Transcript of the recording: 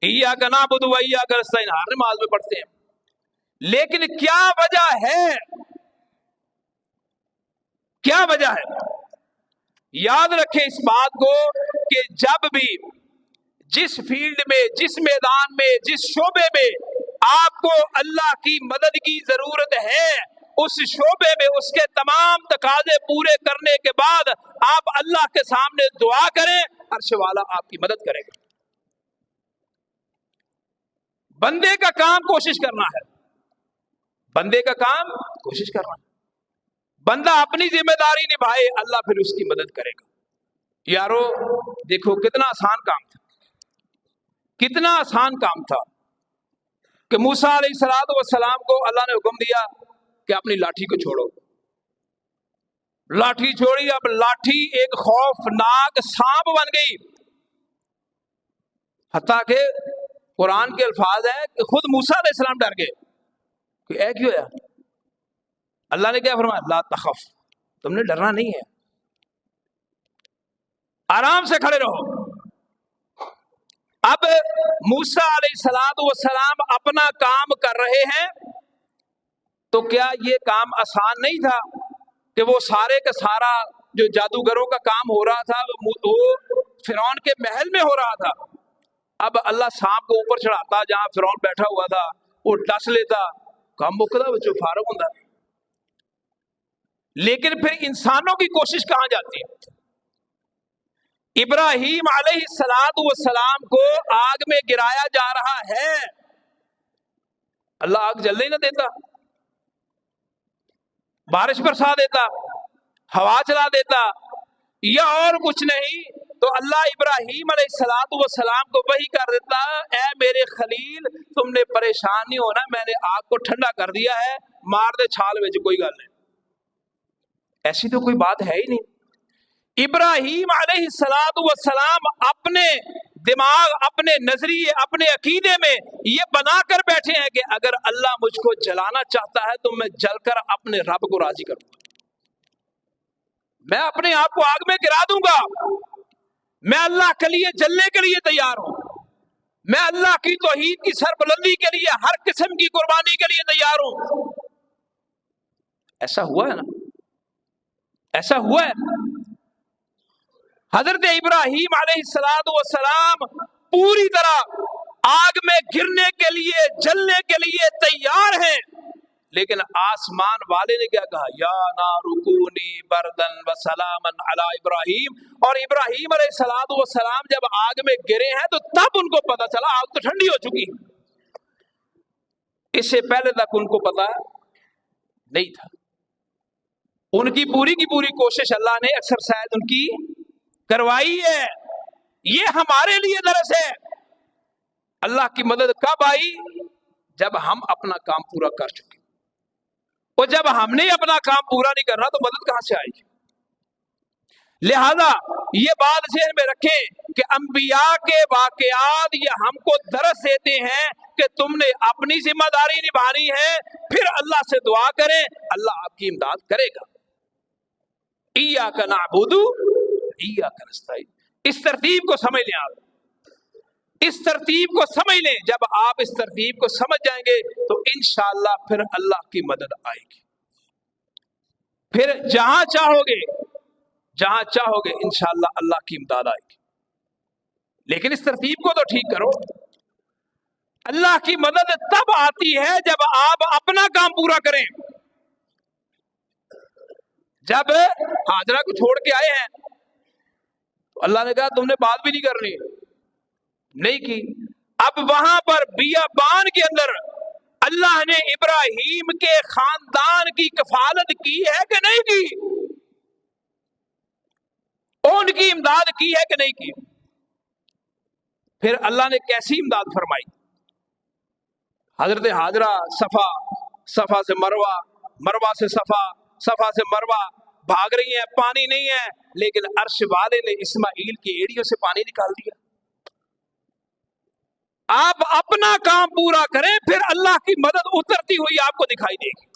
इय्याका नअबुदु व इय्याका नस्तईन हर नमाज में पढ़ते हैं, लेकिन क्या वजह है, क्या वजह है? याद रखें इस बात को कि जब भी जिस फील्ड में, जिस मैदान में, जिस शोबे में आपको अल्लाह की मदद की जरूरत है, उस शोबे में उसके तमाम तकाजे पूरे करने के बाद आप अल्लाह के सामने दुआ करें, अर्श वाला आपकी मदद करेगा। बंदे का काम कोशिश करना है, बंदे का काम कोशिश करना है। बंदा अपनी जिम्मेदारी निभाए, अल्लाह फिर उसकी मदद करेगा। यारो देखो कितना आसान काम था, कितना आसान काम था कि मूसा अलैहिस्सलातु वस्सलाम को अल्लाह ने हुक्म दिया कि अपनी लाठी को छोड़ो। लाठी छोड़ी, अब लाठी एक खौफनाक सांप बन गई। हत्ता के कुरान के अल्फाज है कि खुद मूसा अलैहिस्सलाम डर गए कि ऐ क्यों है? अल्लाह ने क्या फरमाया? ला तखफ, तुमने डरना नहीं है, आराम से खड़े रहो। अब मूसा अलैहिस्सलातु वस्सलाम अपना काम कर रहे हैं, तो क्या ये काम आसान नहीं था कि वो सारे का सारा जो जादूगरों का काम हो रहा था वो फिरौन के महल में हो रहा था। अब अल्लाह सांप को ऊपर चढ़ाता, जहां फिरौन बैठा हुआ था वो डस लेता, काम मुकदा बच्चों फारूक होता। लेकिन फिर इंसानों की कोशिश कहां जाती है? इब्राहीम अलैहिस्सलातु वस्सलाम को आग में गिराया जा रहा है, अल्लाह आग जलने न देता, बारिश बरसा देता, हवा चला देता, या और कुछ नहीं तो अल्लाह इब्राहीम अलैहिस्सलातु वस्सलाम को वही कर देता, ऐ मेरे खलील तुमने परेशान नहीं होना, मैंने आग को ठंडा कर दिया है, मार दे छाल में, कोई गल नहीं। ऐसी तो कोई बात है ही नहीं। इब्राहीम अलैहिस्सलातु वस्सलाम अपने दिमाग, अपने नजरिए, अपने अकीदे में ये बनाकर बैठे हैं कि अगर अल्लाह मुझको जलाना चाहता है तो मैं जलकर अपने रब को राजी करूंगा, मैं अपने आप को आग में गिरा दूंगा, मैं अल्लाह के लिए जलने के लिए तैयार हूं, मैं अल्लाह की तौहीद की सरबुलंदी के लिए हर किस्म की कुर्बानी के लिए तैयार हूं। ऐसा हुआ है ना, ऐसा हुआ है। हजरत इब्राहीम अलैहिस्सलातु वस्सलाम पूरी तरह आग में गिरने के लिए, जलने के लिए तैयार हैं, लेकिन आसमान वाले ने क्या कहा? या नारु कूनी बरदन व सलामन अला इब्राहीम। और इब्राहीम अलैहिस्सलातु वस्सलाम जब आग में गिरे हैं तो तब उनको पता चला आग तो ठंडी हो चुकी है, इससे पहले तक उनको पता नहीं था। उनकी पूरी की पूरी कोशिश अल्लाह ने एक्सरसाइज उनकी करवाई है। ये हमारे लिए दरस है। अल्लाह की मदद कब आई? जब हम अपना काम पूरा कर चुके, और जब हमने अपना काम पूरा नहीं करना तो मदद कहां से आएगी? लिहाजा ये बात ज़हन में रखें कि अंबिया के वाकयात ये हमको दरस देते हैं कि तुमने अपनी जिम्मेदारी निभानी है, फिर अल्लाह से दुआ करें, अल्लाह आपकी इमदाद करेगा। इय्याका नअबुदु इय्याका नस्तईन। इस तरतीब को समझ लें, आप इस तरतीब को समझ लें। जब आप इस तरतीब को समझ जाएंगे तो इंशाअल्लाह फिर अल्लाह की मदद आएगी। फिर जहां चाहोगे इंशाअल्लाह अल्लाह की इमदाद आएगी। लेकिन इस तरतीब को तो ठीक करो। अल्लाह की मदद तब आती है जब आप अपना काम पूरा करें। जब हाजरा को छोड़ के आए हैं तो अल्लाह ने कहा तुमने बात भी नहीं करनी, नहीं की। अब वहां पर बियाबान के अंदर अल्लाह ने इब्राहीम के खानदान की कफालत की है कि नहीं की? उनकी इमदाद की है कि नहीं की? फिर अल्लाह ने कैसी इमदाद फरमाई? हजरत हाजरा सफा से मरवा, मरवा से सफा, सफा से मरवा भाग रही है, पानी नहीं है, लेकिन अर्श वाले ने इस्माइल की एड़ियों से पानी निकाल दिया। आप अपना काम पूरा करें, फिर अल्लाह की मदद उतरती हुई आपको दिखाई देगी।